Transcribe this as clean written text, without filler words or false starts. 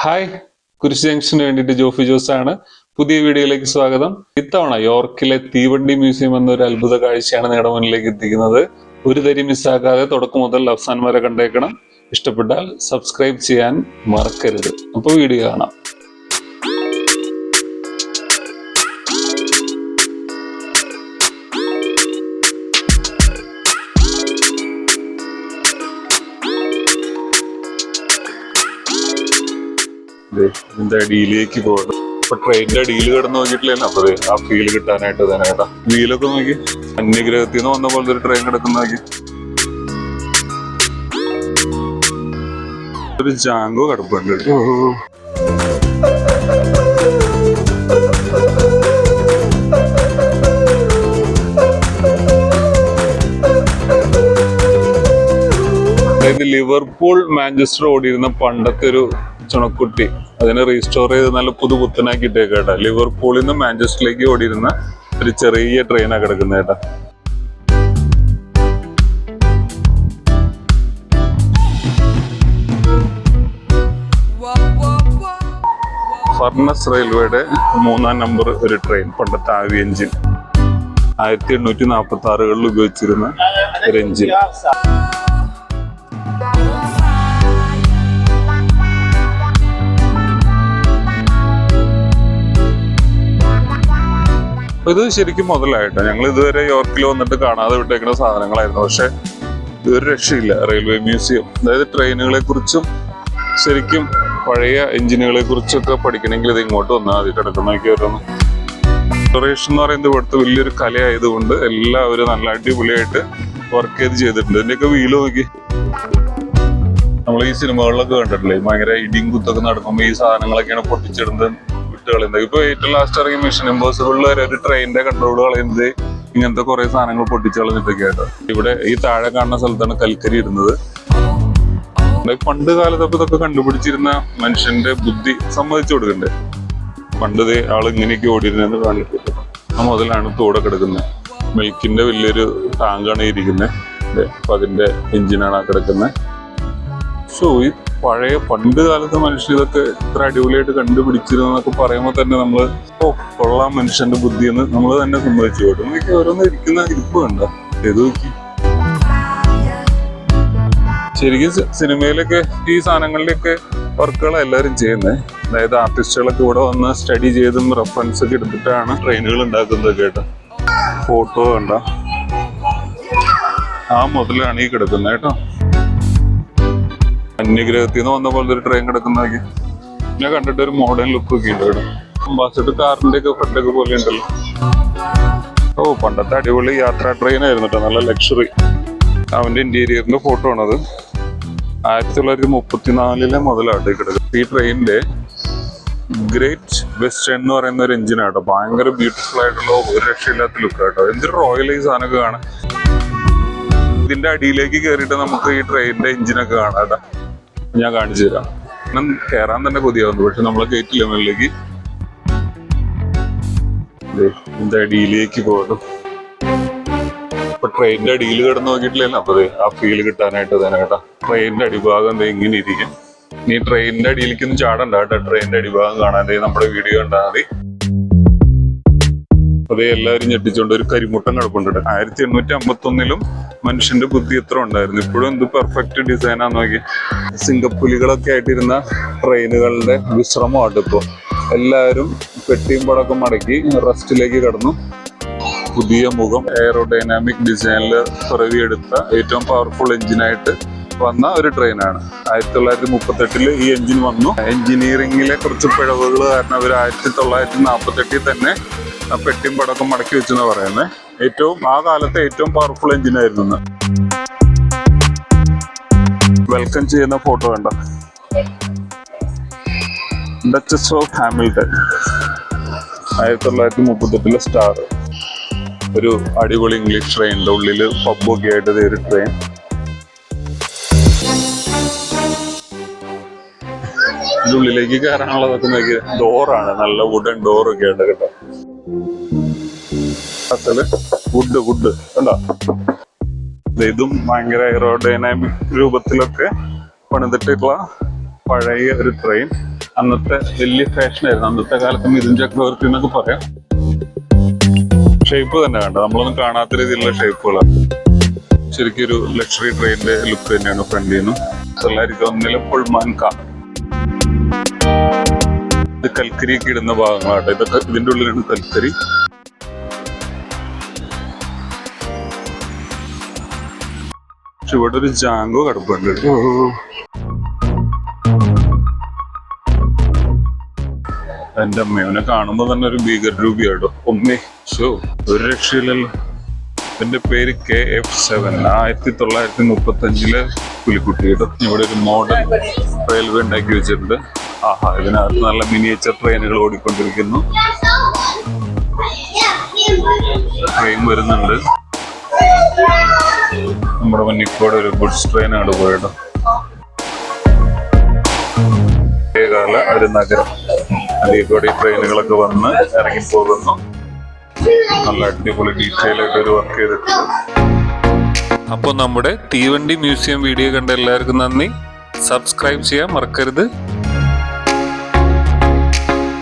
Hi, കുരിശ് junction വേണ്ടിയിട്ട് ജോഫി ജോസ് ആണ്. പുതിയ വീഡിയോയിലേക്ക് സ്വാഗതം. ഇത്തവണ യോർക്കിലെ തീവണ്ടി മ്യൂസിയം എന്നൊരു അത്ഭുത കാഴ്ചയാണ് നിങ്ങളുടെ മുന്നിലേക്ക് എത്തിക്കുന്നത്. ഒരു തരി മിസ്സാക്കാതെ തുടക്കം മുതൽ അവസാനം വരെ കണ്ടേക്കണം. ഇഷ്ടപ്പെട്ടാൽ സബ്സ്ക്രൈബ് ചെയ്യാൻ മറക്കരുത്. അപ്പോൾ വീഡിയോ കാണാം. ഇതിന്റെ അടിയിലേക്ക് പോകണം. ഇപ്പൊ ട്രെയിനിന്റെ അടിയിൽ കിടന്ന് നോക്കിയിട്ടില്ല. അപ്പൊ ആ ഫീൽ കിട്ടാനായിട്ട് തന്നെ കേട്ടാ. വീലൊക്കെ നോക്കി, അന്യഗ്രഹത്തിൽ നിന്ന് വന്ന പോലത്തെ ഒരു ട്രെയിൻ കിടക്കുന്ന നോക്കി. ഒരു ജാങ്കോ കിടപ്പുണ്ട്. അതായത് ലിവർപൂൾ മാഞ്ചസ്റ്റർ ഓടിയിരുന്ന പണ്ടത്തെ ഒരു ചുണക്കുട്ടി, അതിനെ റീസ്റ്റോർ ചെയ്ത് നല്ല പുതുപുത്തനാക്കിയിട്ടേക്ക് കേട്ടാ. ലിവർപൂളിൽ നിന്ന് മാഞ്ചസ്റ്ററിലേക്ക് ഓടിയിരുന്ന ഒരു ചെറിയ ട്രെയിനാണ് കിടക്കുന്നത് കേട്ടാ. ഫർണസ് റെയിൽവേയുടെ 3-ാം നമ്പർ ഒരു ട്രെയിൻ, പണ്ടത്തെ ആവി എഞ്ചിൻ, 1846 ഉപയോഗിച്ചിരുന്ന ഒരു എഞ്ചിൻ. ഇത് ശരിക്കും മുതലായിട്ടോ. ഞങ്ങൾ ഇതുവരെ യോർക്കിൽ വന്നിട്ട് കാണാതെ വിട്ടേക്കുന്ന സാധനങ്ങളായിരുന്നു. പക്ഷെ ഇതൊരു രക്ഷയില്ല. റെയിൽവേ മ്യൂസിയം, അതായത് ട്രെയിനുകളെ കുറിച്ചും ശരിക്കും പഴയ എഞ്ചിനുകളെ കുറിച്ചൊക്കെ പഠിക്കണമെങ്കിൽ ഇത് ഇങ്ങോട്ട് വന്നാൽ മതി. കിടക്കുന്നൊക്കെ ഓരോന്ന്. ഡെക്കറേഷൻ എന്ന് പറയുന്നത് ഇവിടുത്തെ വലിയൊരു കലയായതുകൊണ്ട് എല്ലാവരും നല്ല അടിപൊളിയായിട്ട് വർക്ക് ചെയ്തിട്ടുണ്ട്. ഇതിന്റെയൊക്കെ വീല് നോക്കി. നമ്മൾ ഈ സിനിമകളിലൊക്കെ കണ്ടിട്ടില്ലേ, ഭയങ്കര ഇടിയും കുത്തൊക്കെ നടക്കുമ്പോൾ ഈ സാധനങ്ങളൊക്കെയാണ് പൊട്ടിച്ചിടുന്നത്, കളയുന്നത്. ഇപ്പൊ ഏറ്റവും ലാസ്റ്റ് ഇറങ്ങിയ മിഷൻ ഇമ്പോസിബിളിൽ വരെ ഒരു ട്രെയിനിന്റെ കൺട്രോൾ കളയുന്നത് ഇങ്ങനത്തെ കുറെ സാധനങ്ങൾ പൊട്ടിച്ചു കളഞ്ഞിട്ടൊക്കെ ആയിട്ട്. ഇവിടെ ഈ താഴെ കാണുന്ന സ്ഥലത്താണ് കൽക്കരി ഇടുന്നത്. പണ്ട് കാലത്തൊക്കെ ഇതൊക്കെ കണ്ടുപിടിച്ചിരുന്ന മനുഷ്യന്റെ ബുദ്ധി സമ്മതിച്ചു കൊടുക്കണ്ടേ. പണ്ട് ആള് ഇങ്ങനെയൊക്കെ ഓടിയിരുന്നെന്ന് കാണിക്കുന്നത്. ആ മുതലാണ് തോടെ കിടക്കുന്നത്. മിൽക്കിന്റെ വലിയൊരു ടാങ്കാണ് ഇരിക്കുന്നത്. അപ്പൊ അതിന്റെ എഞ്ചിനാണ് ആ കിടക്കുന്നത്. സോ ഈ പഴയ പണ്ട് കാലത്ത് മനുഷ്യർ ഇതൊക്കെ ഇത്ര അടിപൊളിയായിട്ട് കണ്ടുപിടിച്ചിരുന്നൊക്കെ പറയുമ്പോൾ തന്നെ നമ്മള് കൊള്ളാം മനുഷ്യന്റെ ബുദ്ധിയെന്ന് നമ്മൾ തന്നെ സമ്മതിച്ചു കൊടുക്കും. എനിക്ക് ഓരോന്ന് ഇരിക്കുന്ന ഇരിപ്പ് കണ്ട ഏത് നോക്കി. ശരിക്കും സിനിമയിലൊക്കെ ഈ സാധനങ്ങളിലൊക്കെ വർക്കുകളാണ് എല്ലാവരും ചെയ്യുന്നത്. അതായത് ആർട്ടിസ്റ്റുകളൊക്കെ ഇവിടെ വന്ന് സ്റ്റഡി ചെയ്തും റെഫറൻസ് ഒക്കെ എടുത്തിട്ടാണ് ട്രെയിനുകൾ ഉണ്ടാക്കുന്നത് കേട്ടോ. ഫോട്ടോ കണ്ട ആ മുതലാണ് ഈ കിടക്കുന്നത് കേട്ടോ. അന്യഗ്രഹത്തിൽ നിന്ന് വന്ന പോലത്തെ ഒരു ട്രെയിൻ കിടക്കുന്നതൊക്കെ ഞാൻ കണ്ടിട്ട് ഒരു മോഡേൺ ലുക്ക് ഒക്കെ ഉണ്ട് ഇവിടെ. അംബാസഡർ കാറിന്റെ ഒക്കെ ഫ്രണ്ടൊക്കെ പോലെ ഉണ്ടല്ലോ. പണ്ടത്തെ അടിപൊളി യാത്രാ ട്രെയിൻ ആയിരുന്നു കേട്ടോ, നല്ല ലക്ഷറി. അവന്റെ ഇന്റീരിയറിന്റെ ഫോട്ടോ ആണത്. 1934 മുതലായിട്ട് കിടക്കുന്നത്. ഈ ട്രെയിനിന്റെ ഗ്രേറ്റ് വെസ്റ്റേൺ എന്ന് പറയുന്ന ഒരു എഞ്ചിനാട്ടോ. ഭയങ്കര ബ്യൂട്ടിഫുൾ ആയിട്ടുള്ള ഒരു രക്ഷയില്ലാത്ത ലുക്ക് കേട്ടോ. എന്തൊരു റോയൽ ഈ സാധനമൊക്കെ കാണാൻ. ഇതിന്റെ അടിയിലേക്ക് കയറിയിട്ട് നമുക്ക് ഈ ട്രെയിനിന്റെ എഞ്ചിനൊക്കെ കാണാം കേട്ടോ. ഞാൻ കാണിച്ചു തരാം. കയറാൻ തന്നെ കൊതിയാവുന്നു, പക്ഷെ നമ്മളെ കയറ്റില്ല മുകളിലേക്ക്. ഇതിന്റെ അടിയിലേക്ക് പോകണം. ഇപ്പൊ ട്രെയിനിന്റെ അടിയിൽ കിടന്ന് നോക്കിയിട്ടില്ലല്ലോ. അപ്പൊ ആ ഫീൽ കിട്ടാനായിട്ട് തന്നെ കേട്ടോ. ട്രെയിനിന്റെ അടിഭാഗം ഇങ്ങനെ ഇരിക്കും. നീ ട്രെയിനിന്റെ അടിയിലേക്കൊന്നും ചാടണ്ട കേട്ടോ. ട്രെയിനിന്റെ അടിഭാഗം കാണാൻ നമ്മുടെ വീഡിയോ കണ്ടാൽ മതി. അതേ എല്ലാവരും ഞെട്ടിച്ചോണ്ട് ഒരു കരിമുട്ടം കിടപ്പുണ്ട്. 1851 മനുഷ്യന്റെ ബുദ്ധി എത്ര ഉണ്ടായിരുന്നു. ഇപ്പോഴും എന്ത് പെർഫെക്റ്റ് ഡിസൈനാന്ന് നോക്കി. സിംഗപ്പുലികളൊക്കെ ആയിട്ടിരുന്ന ട്രെയിനുകളുടെ വിശ്രമമാണ് ഇപ്പൊ. എല്ലാവരും പെട്ടിയും പടക്കം മടക്കി റെസ്റ്റിലേക്ക് കടന്നു. പുതിയ മുഖം എയറോഡൈനാമിക് ഡിസൈനിൽ പിറവിയെടുത്ത ഏറ്റവും പവർഫുൾ എഞ്ചിനായിട്ട് വന്ന ഒരു ട്രെയിനാണ്. 1938 ഈ എഞ്ചിൻ വന്നു. എഞ്ചിനീയറിംഗിലെ കുറച്ച് പിഴവുകൾ കാരണം അവർ 1948 തന്നെ പെട്ടിയും പടക്കം മടക്കി വെച്ചെന്ന് പറയുന്നത്. ആ കാലത്തെ ഏറ്റവും പവർഫുൾ എഞ്ചിനായിരുന്നു. വെൽക്കം ചെയ്യുന്ന ഫോട്ടോ കണ്ട. Duchess of Hamilton 1938 star. ഒരു അടിപൊളി ഇംഗ്ലീഷ് ട്രെയിനിന്റെ ഉള്ളില് പബ്ബൊക്കെ ആയിട്ട് ഒരു ട്രെയിൻ. ഇതിന്റെ ഉള്ളിലേക്ക് കയറാനുള്ളതൊക്കെ നോക്കിയ ഡോറാണ്. നല്ല വുഡൻ ഡോറൊക്കെ ഉണ്ട് കേട്ടോ. വുഡ് കണ്ടോ. ഇതും ഭയങ്കര എയറോഡൈനാമിക് രൂപത്തിലൊക്കെ പണിതിട്ടുള്ള പഴയ ഒരു ട്രെയിൻ. അന്നത്തെ വലിയ ഫാഷനായിരുന്നു. അന്നത്തെ കാലത്ത് മിഥുൻ ചക്രവർത്തി എന്നൊക്കെ പറയാം. ഷേപ്പ് തന്നെ കണ്ടോ, നമ്മളൊന്നും കാണാത്ത രീതിയിലുള്ള ഷേപ്പുകളാണ്. ശരിക്കും ഒരു ലക്ഷറി ട്രെയിനിന്റെ ലുക്ക് തന്നെയാണ് ഫ്രണ്ടിൽ നിന്നും. 1901 പുൾമാൻ കാർ. ഇത് കൽക്കരിയൊക്കെ ഇടുന്ന ഭാഗങ്ങളാട്ടെ. ഇതൊക്കെ ഇതിന്റെ ഉള്ളിലാണ് കൽക്കരി. പക്ഷെ ഇവിടെ ഒരു ജാങ്കോ കിടപ്പുണ്ട്. എന്റെ അമ്മ കാണുമ്പോ തന്നെ ഒരു ഭീകര രൂപിയാട്ടോ. ഒന്നേ ഷോ ഒരു രക്ഷയില്ലല്ലോ. ഇതിന്റെ പേര് KF7. 1935 പുലിക്കുട്ടി കേട്ടോ. ഇവിടെ ഒരു മോഡൽ റെയിൽവേ ഉണ്ടാക്കി വെച്ചിട്ടുണ്ട്. ആഹാ, ഇതിനകത്ത് നല്ല മിനിയേച്ചർ ട്രെയിനുകൾ ഓടിക്കൊണ്ടിരിക്കുന്നു. ട്രെയിൻ വരുന്നുണ്ട്. നമ്മുടെ മുന്നിൽ ഒരു ഗുഡ്സ് ട്രെയിനാണ് പോയത്. പഴയകാല ഒരു നഗരം. അതിൽ കൂടെ ട്രെയിനുകളൊക്കെ വന്ന് ഇറങ്ങി പോകുന്നു. നല്ല അടിപൊളി ഡീറ്റെയിൽ ആയിട്ട് ഒരു വർക്ക് ചെയ്തിട്ടുണ്ട്. അപ്പോൾ നമ്മുടെ തീവണ്ടി മ്യൂസിയം വീഡിയോ കണ്ട എല്ലാവർക്കും നന്ദി. സബ്സ്ക്രൈബ് ചെയ്യാൻ മറക്കരുത്.